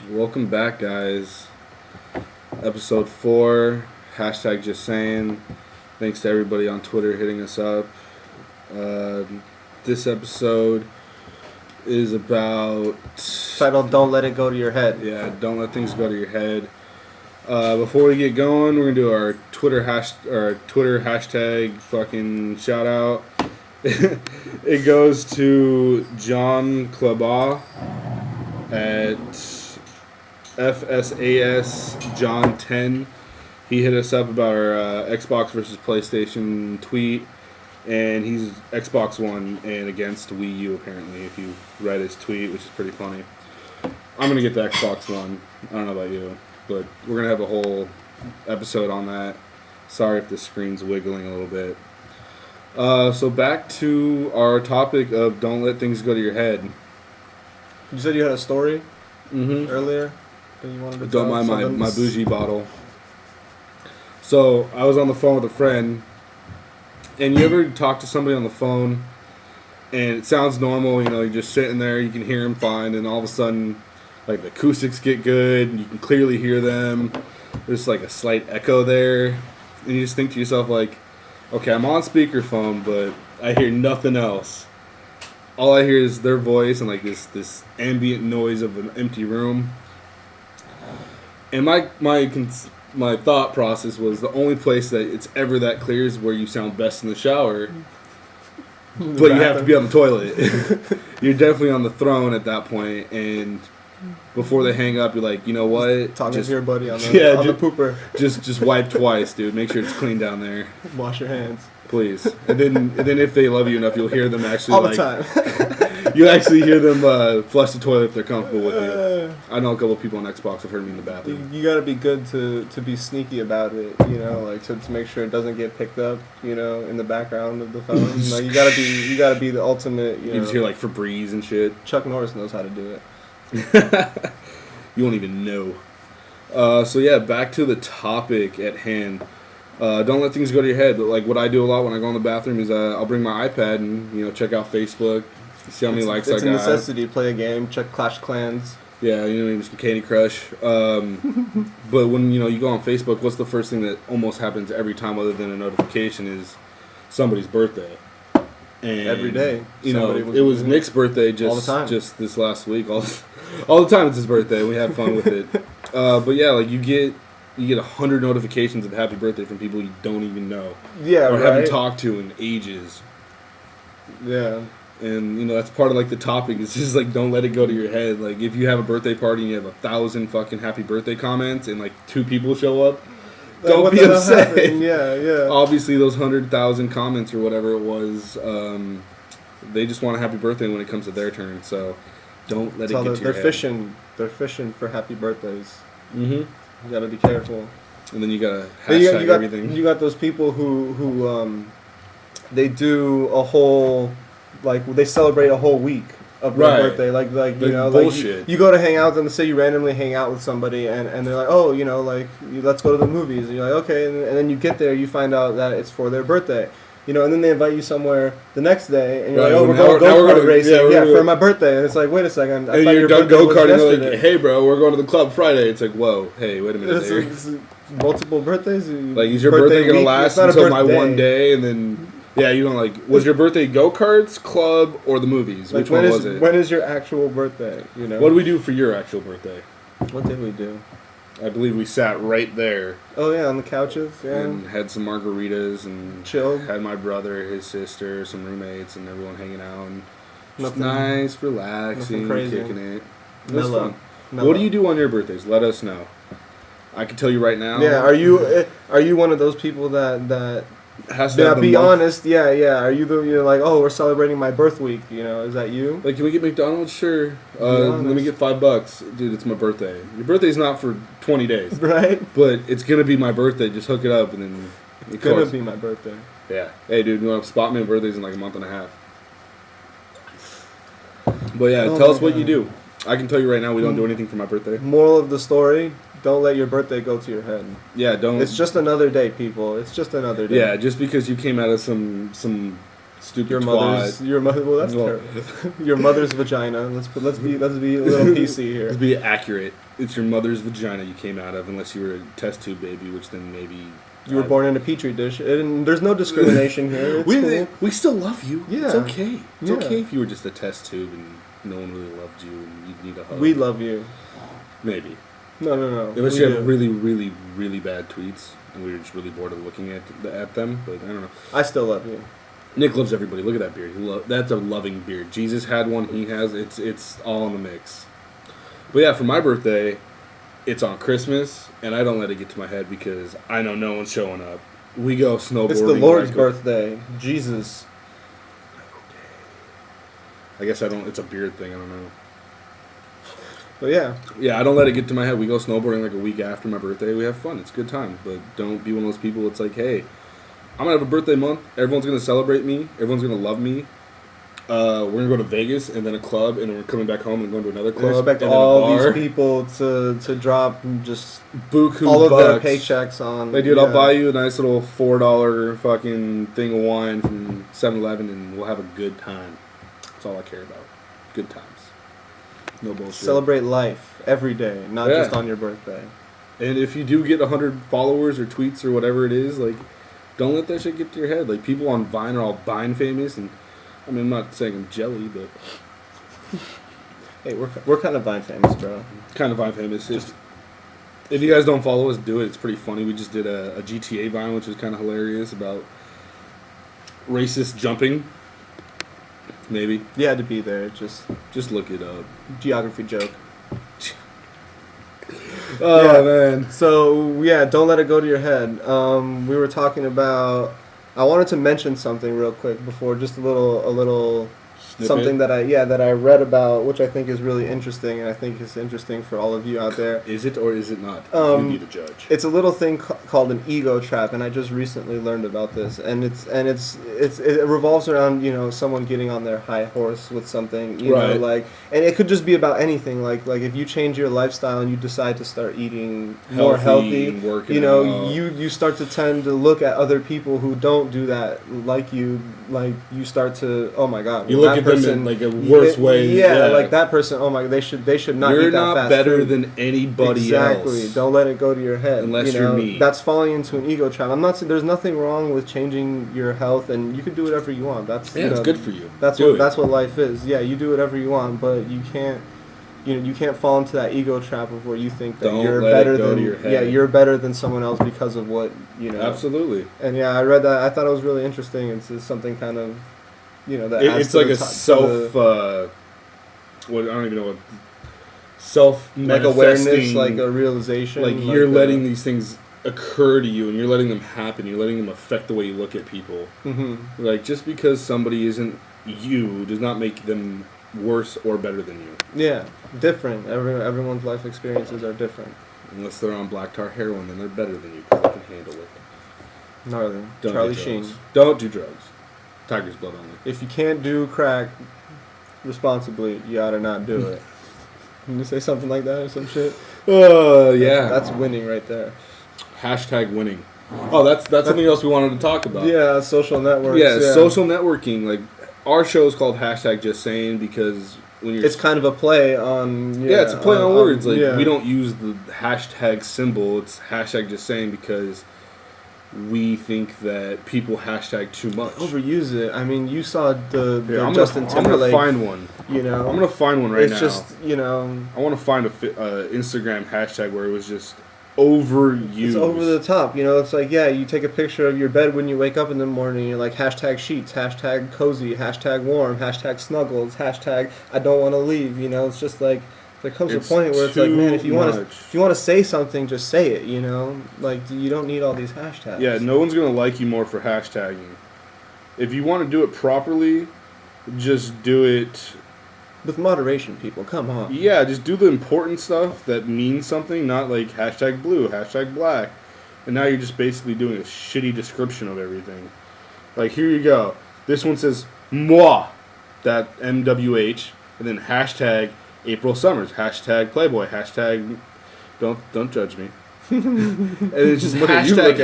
Welcome back, guys. Episode 4, #JustSaying. Thanks to everybody on Twitter hitting us up. This episode is about... Titled, Don't Let It Go to Your Head. Yeah, don't let things go to your head. Before we get going, we're going to do our Twitter hashtag fucking shout out. It goes to John Klaba at FSAS John 10. He hit us up about our Xbox versus PlayStation tweet, and he's Xbox One and against Wii U apparently. If you read his tweet, which is pretty funny. I'm gonna get the Xbox One. I don't know about you, but we're gonna have a whole episode on that. Sorry if the screen's wiggling a little bit. So back to our topic of don't let things go to your head. You said you had a story earlier that you wanted to Don't tell. mind my bougie bottle. So I was on the phone with a friend, and you ever talk to somebody on the phone, and it sounds normal, you know, you're just sitting there, you can hear them fine, and all of a sudden, like, the acoustics get good, and you can clearly hear them, there's like a slight echo there, and you just think to yourself, like, okay, I'm on speakerphone, but I hear nothing else. All I hear is their voice and like this ambient noise of an empty room. And my thought process was the only place that it's ever that clear is where you sound best in the shower. But you have to be on the toilet. You're definitely on the throne at that point, and before they hang up, you're like, you know what? Talking to your buddy on the pooper. Just wipe twice, dude. Make sure it's clean down there. Wash your hands. Please. And then if they love you enough, you'll hear them actually all the time. you actually hear them flush the toilet if they're comfortable with you. I know a couple of people on Xbox have heard me in the bathroom. You gotta be good to be sneaky about it, you know, like to make sure it doesn't get picked up, you know, in the background of the phone. Like you gotta be the ultimate. You just hear like Febreze and shit. Chuck Norris knows how to do it. You won't even know. So yeah, back to the topic at hand. Don't let things go to your head. But like what I do a lot when I go in the bathroom is I'll bring my iPad and check out Facebook, see how many likes I got. It's a necessity. Play a game, check Clash Clans. Yeah, maybe some Candy Crush. But when you go on Facebook, what's the first thing that almost happens every time, other than a notification, is somebody's birthday. And every day, it was Nick's birthday just all the time. Just this last week. All the time it's his birthday. We have fun with it. But yeah, like you get 100 notifications of happy birthday from people you don't even know. Yeah, or right? haven't talked to in ages. Yeah. And that's part of like the topic. It's just like don't let it go to your head. Like if you have a birthday party and you have 1,000 fucking happy birthday comments and like 2 people show up, don't be upset. Yeah. Obviously, those 100,000 comments or whatever it was, they just want a happy birthday when it comes to their turn. So don't let it get to your head. They're fishing for happy birthdays. Mm-hmm. You gotta be careful. And then you gotta hashtag everything. You got those people who they do a whole, like, they celebrate a whole week of their birthday, like bullshit. Like you go to hang out with them, say you randomly hang out with somebody, and they're like, oh, let's go to the movies, and you're like, okay, and then you get there, you find out that it's for their birthday, and then they invite you somewhere the next day, and you're like, oh, we're going go-kart racing, for my birthday, and it's like, wait a second, I thought you're your done birthday was go-karting, yesterday. like, hey bro, we're going to the club Friday. It's like, whoa, hey, wait a minute there. It's multiple birthdays? Like, is your birthday going to last until my one day, and then... Yeah, you don't like... Was your birthday go-karts, club, or the movies? Like, which one was it? When is your actual birthday, What did we do for your actual birthday? What did we do? I believe we sat right there. Oh, yeah, on the couches, yeah. And had some margaritas and... Chilled. Had my brother, his sister, some roommates, and everyone hanging out. And just Nothing nice, relaxing, crazy. kicking it. It was fun. Mellow. What do you do on your birthdays? Let us know. I can tell you right now. Yeah, are you one of those people that has to be honest? Yeah. Are you like, oh, we're celebrating my birth week? Is that you? Like, can we get McDonald's? Sure. Let me get $5, dude. It's my birthday. Your birthday's not for 20 days, right? But it's gonna be my birthday. Just hook it up, and then it's gonna be my birthday. Yeah. Hey, dude, you want to spot me? My birthday's in like a month and a half. But yeah, tell us what you do. I can tell you right now, we don't do anything for my birthday. Moral of the story: don't let your birthday go to your head. Yeah, don't. It's just another day, people. It's just another day. Yeah, just because you came out of some Stupid your twat. your mother. Well, that's Well, terrible. Your mother's vagina. Let's be a little PC here. Let's be accurate. It's your mother's vagina you came out of, unless you were a test tube baby, which then maybe You were born in a petri dish, and there's no discrimination here. It's cool. we still love you. Yeah. It's okay. It's Yeah. okay if you were just a test tube and no one really loved you and you need a hug. We love you. Maybe. No. Unless we you do. have really, really, really bad tweets and we were just really bored of looking at them, but I don't know. I still love you. Nick loves everybody. Look at that beard. That's a loving beard. Jesus had one. He has. It's all in the mix. But yeah, for my birthday, it's on Christmas, and I don't let it get to my head because I know no one's showing up. We go snowboarding. It's the Lord's birthday. Jesus. I guess I don't. It's a beard thing. I don't know. But yeah. Yeah, I don't let it get to my head. We go snowboarding like a week after my birthday. We have fun. It's a good time. But don't be one of those people that's like, hey, I'm going to have a birthday month. Everyone's going to celebrate me. Everyone's going to love me. We're going to go to Vegas and then a club, and then we're coming back home and going to another club. Expect and then all a bar. these people to drop just Buku all of bucks. their paychecks on. Hey, dude, I'll buy you a nice little $4 fucking thing of wine from 7-Eleven, and we'll have a good time. That's all I care about. Good times. No bullshit. Celebrate life every day, not just on your birthday. And if you do get 100 followers or tweets or whatever it is, like, don't let that shit get to your head. Like, people on Vine are all Vine famous, and I mean, I'm not saying I'm jelly, but hey, we're kind of Vine famous, bro. Kind of Vine famous. If you guys don't follow us, do it. It's pretty funny. We just did a GTA Vine, which was kind of hilarious, about racist jumping. Maybe. You had to be there. Just look it up. Geography joke. Oh, man. So, yeah, don't let it go to your head. We were talking about... I wanted to mention something real quick before, just a little Snippet. something that I read about, which I think is really interesting, and I think is interesting for all of you out there. Is it or is it not? You need a judge. It's a little thing called an ego trap, and I just recently learned about this. And it revolves around, you know, someone getting on their high horse with something, you know, like, and it could just be about anything. Like if you change your lifestyle and you decide to start eating more healthy, you know, you start to tend to look at other people who don't do that like you. Like you start to, oh my God, you look at them in like a worse way. Yeah, like that person. Oh my, they should not You're eat that fast not better food. than anybody Exactly. else. Don't let it go to your head. Unless you know, you're me. That's falling into an ego trap. I'm not saying there's nothing wrong with changing your health, and you can do whatever you want. That's it's good for you. That's what life is. Yeah, you do whatever you want, but you can't. You can't fall into that ego trap of where you think that you're better than you're better than someone else because of what you know. Absolutely. And yeah, I read that. I thought it was really interesting. It's something kind of, you know, that it's like a self. What I don't even know what self like awareness, like a realization. Like you're letting these things occur to you, and you're letting them happen. You're letting them affect the way you look at people. Mm-hmm. Like just because somebody isn't you does not make them worse or better than you. Yeah, different. Everyone's life experiences are different. Unless they're on black tar heroin, then they're better than you because they can handle it. Gnarly. Don't Charlie do Sheen. drugs. Don't do drugs. Tiger's blood only. If you can't do crack responsibly, you ought to not do it. Can you say something like that or some shit? Yeah. That's winning right there. Hashtag winning. Oh, that's something else we wanted to talk about. Yeah, social networks. Yeah, social networking. Like our show is called HashtagJustSaying because when you're it's kind of a play on it's a play on words. Like yeah. we don't use the hashtag symbol. It's HashtagJustSaying because we think that people hashtag too much. Overuse it. I mean, you saw the Justin Timberlake. I'm gonna find one. You know, I'm gonna find one right now. It's just, you know, I want to find a Instagram hashtag where it was just overused. It's over the top. You know, it's like, yeah, you take a picture of your bed when you wake up in the morning. You're like hashtag sheets, hashtag cozy, hashtag warm, hashtag snuggles, hashtag I don't want to leave. You know, it's just like there comes a point where it's like, man, if you want to say something, just say it. You know, like you don't need all these hashtags. Yeah, no one's gonna like you more for hashtagging. If you want to do it properly, just do it with moderation, people. Come on. Yeah, just do the important stuff that means something, not like hashtag blue, hashtag black. And now you're just basically doing a shitty description of everything. Like, here you go. This one says, moi, that MWH, and then hashtag April Summers, hashtag Playboy, hashtag, don't judge me. And it's just hashtag.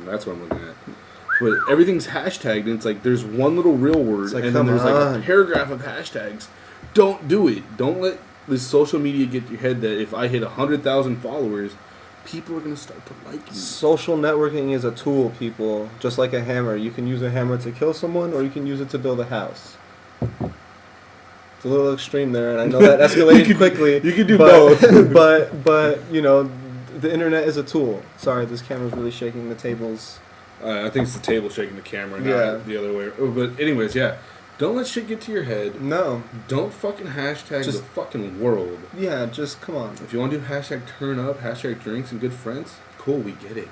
That's what I'm looking at. But everything's hashtagged, and it's like there's one little real word, like, and then there's like on. a paragraph of hashtags. Don't do it. Don't let this social media get to your head that if I hit 100,000 followers, people are gonna start to like me. Social networking is a tool, people. Just like a hammer. You can use a hammer to kill someone, or you can use it to build a house. It's a little extreme there, and I know that escalated quickly. You can do both. but you know, the internet is a tool. Sorry, this camera's really shaking the tables. I think it's the table shaking the camera, not Yeah. the other way. But anyways, yeah. Don't let shit get to your head. No. Don't fucking hashtag the fucking world. Yeah, just come on. If you want to do hashtag turn up, hashtag drinks and good friends, cool, we get it.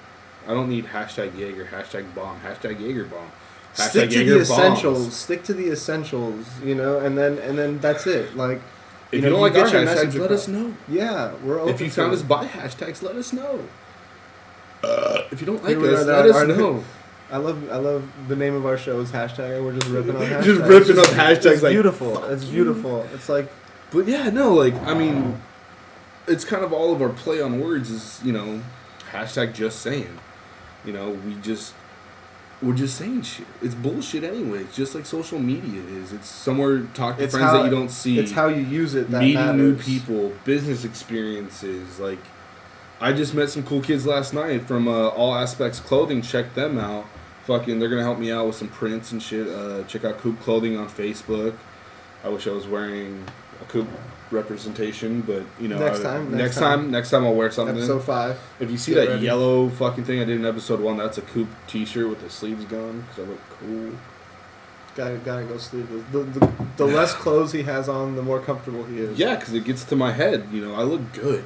I don't need hashtag Jaeger, hashtag bomb, hashtag Jaeger bomb. Hashtag Stick to Jaeger the essentials. bombs. Stick to the essentials, you know, and then that's it. Like, If you don't like our get your hashtags, message let across. us know. Yeah, we're open. If you to found it. us by hashtags, let us know. If you don't like Here we us, are, let us our- know. I love the name of our show is hashtag, and we're just ripping on hashtags. Just ripping up hashtags. It's like, beautiful. It's beautiful. It's like, but yeah, no, like, I mean, it's kind of all of our play on words is, you know, hashtag just saying. You know, we're just saying shit. It's bullshit anyway. It's just like social media is. It's somewhere talk to It's friends how- that you don't see. it's how you use it that meeting matters. new people, business experiences. Like, I just met some cool kids last night from All Aspects Clothing. Check them out. Fucking, they're gonna help me out with some prints and shit. Check out Coop Clothing on Facebook. I wish I was wearing a Coop representation, but you know, Next time I'll wear something. Episode 5. If you see Get that ready. yellow fucking thing I did in episode 1, that's a Coop T-shirt with the sleeves gone because I look cool. Gotta go sleeveless. The less clothes he has on, the more comfortable he is. Yeah, because it gets to my head. You know, I look good.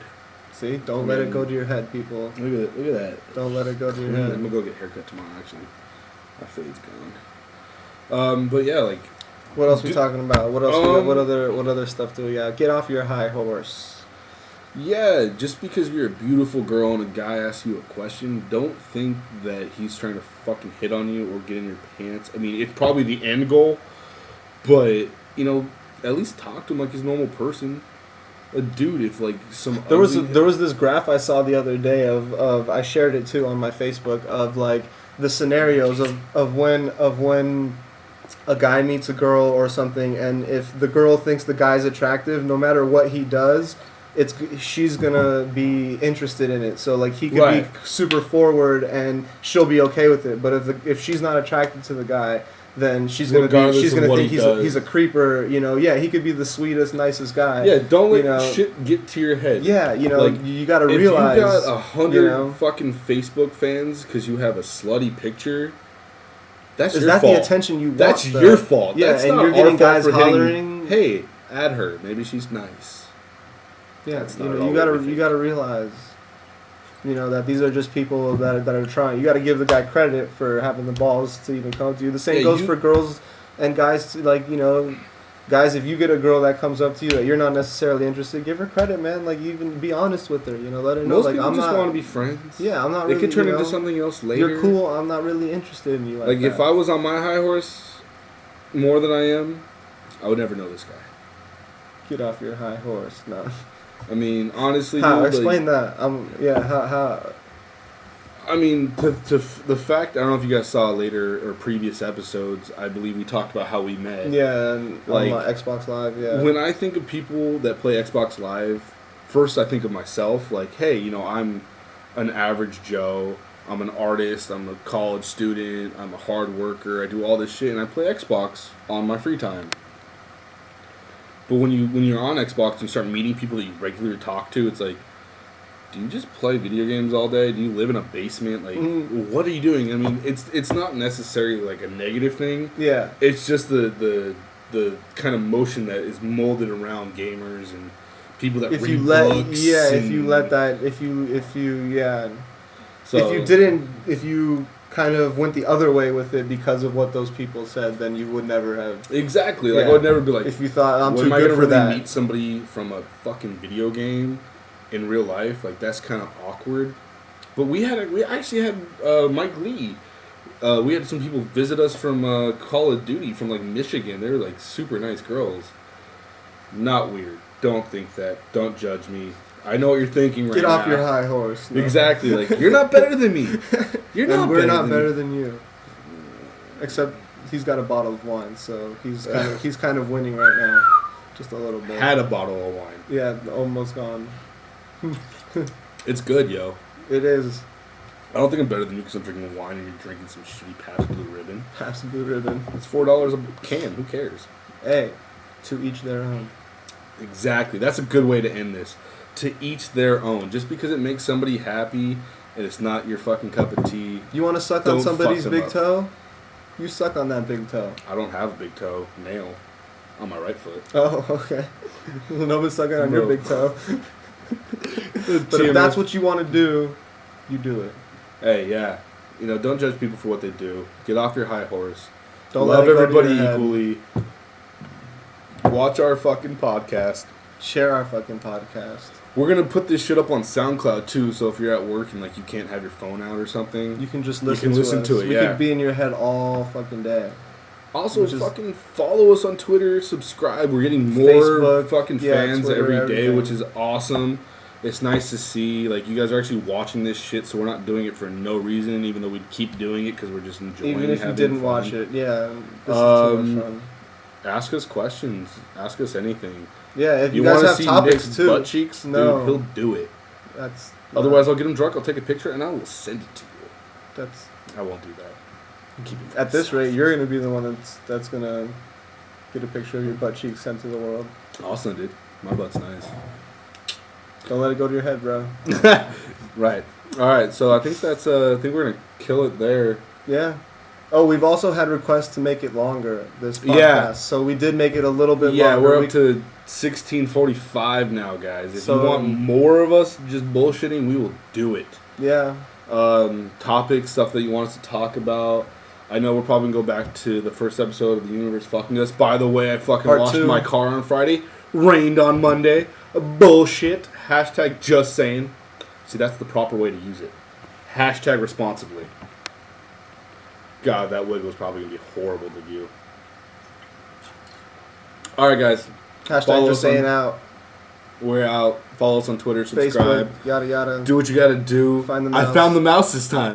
See, don't let it go to your head, people. Look at that. Don't let it go to your I'm head. gonna go get a haircut tomorrow. Actually, my fade's gone. But yeah, like, What else we talking about? What else? We got? Um, What other stuff do we got? Get off your high horse. yeah, just because you're a beautiful girl and a guy asks you a question, don't think that he's trying to fucking hit on you or get in your pants. I mean, it's probably the end goal, but you know, at least talk to him like he's a normal person. A dude, if like some There was this graph I saw the other day of I shared it too on my Facebook of like the scenarios of when a guy meets a girl or something, and if the girl thinks the guy's attractive, no matter what he does, she's gonna be interested in it. So like he could Right. be super forward and she'll be okay with it. But if she's not attracted to the guy, then she's gonna Regardless of what think he does. he's a creeper. You know, yeah, he could be the sweetest, nicest guy. Yeah, don't let you know, shit get to your head. Yeah, you know, Like, you got to if realize. you got 100 you know, fucking Facebook fans because you have a slutty picture, that's is your that fault. the attention you want? That's though? your fault. Yeah, That's and not you're our getting fault guys for hitting, hollering. hey, add her. Maybe she's nice. Yeah, That's you not at know, all you gotta what we you gotta realize, you know, that these are just people that are trying. You gotta give the guy credit for having the balls to even come to you. The same Yeah, goes you- for girls and guys. Like, you know, guys, if you get a girl that comes up to you that you're not necessarily interested, give her credit, man. Like, even be honest with her. You know, let her know. Most like, people I'm just not. want to be friends. Yeah, I'm not. It Really, could turn you know, into something else later. You're cool. I'm not really interested in you. Like, if I was on my high horse more than I am, I would never know this guy. get off your high horse, no. I mean, honestly, How? dude, Explain like, that. Yeah. How? I mean, to the fact, I don't know if you guys saw later or previous episodes, I believe we talked about how we met. Yeah, and Like, on my Xbox Live. Yeah. When I think of people that play Xbox Live, first I think of myself, like, hey, you know, I'm an average Joe, I'm an artist, I'm a college student, I'm a hard worker, I do all this shit, and I play Xbox on my free time. But when you're on Xbox and you start meeting people that you regularly talk to, it's like, do you just play video games all day? Do you live in a basement? Like, what are you doing? I mean, it's not necessarily like a negative thing. Yeah. It's just the kind of motion that is molded around gamers and people that If read you let, books. yeah, if and- you let that, if you, yeah, so, if you kind of went the other way with it because of what those people said, then you would never have. exactly, like Yeah. I would never be like, If you thought I'm when too am I good gonna for really that, meet somebody from a fucking video game in real life? Like, that's kind of awkward. But we actually had Mike Lee. We had some people visit us from Call of Duty from like Michigan. They were like super nice girls. Not weird. Don't think that. Don't judge me. I know what you're thinking right get now. off your high horse. No. Exactly. Like, you're not better than me. You're not. And we're better not than better me. than you. Except he's got a bottle of wine, so he's kind of winning right now, just a little bit. Had a bottle of wine. Yeah, almost gone. It's good, yo. It is. I don't think I'm better than you because I'm drinking wine and you're drinking some shitty Pabst Blue Ribbon. Pabst Blue Ribbon. It's $4 a can. Who cares? Hey, to each their own. Exactly. That's a good way to end this. To each their own. Just because it makes somebody happy and it's not your fucking cup of tea. You want to suck Don't on somebody's fuck them big up. toe? You suck on that big toe. I don't have a big toe nail on my right foot. Oh, okay. Nobody's sucking on your Bro. big toe. But if that's what you want to do, you do it. Hey, yeah. You know, don't judge people for what they do. Get off your high horse. Don't Love let it go to everybody your head. equally. Watch our fucking podcast. Share our fucking podcast. We're gonna put this shit up on SoundCloud too, so if you're at work and like you can't have your phone out or something, You can just You listen can listen us. to it, We yeah. could be in your head all fucking day. also which is- fucking follow us on Twitter, subscribe. We're getting more Facebook, fucking yeah, fans Twitter, every day, everything. which is awesome. It's nice to see like you guys are actually watching this shit, so we're not doing it for no reason, even though we'd keep doing it because we're just enjoying. Even if you having didn't fun. watch it, yeah. This is too much fun. Ask us questions. Ask us anything. Yeah, if you, want guys to have see topics Nick's too. butt cheeks? No. Dude, he'll do it. That's Otherwise, I'll get him drunk. I'll take a picture and I will send it to you. that's I won't do that. I'll keep it for at this myself. rate, you're gonna be the one that's gonna get a picture of your butt cheeks sent to the world. I'll send it. My butt's nice. Don't let it go to your head, bro. Right. All right. So I think that's. I think we're gonna kill it there. Yeah. Oh, we've also had requests to make it longer. This podcast, Yeah. so we did make it a little bit Yeah, longer. we're up to 16:45 now, guys. If So- you want more of us just bullshitting, we will do it. Yeah. Topics, stuff that you want us to talk about. I know we're probably gonna go back to the first episode of The Universe Fucking Us. By the way, I fucking Part washed 2. my car on Friday. Rained on Monday. Bullshit. Hashtag just saying. See, that's the proper way to use it. Hashtag responsibly. God, that wig was probably gonna be horrible to view. All right, guys. Hashtag Follow just us on- saying out. We're out. Follow us on Twitter. Facebook. Subscribe. Yada yada. Do what you gotta do. Find the I mouse. found the mouse this time.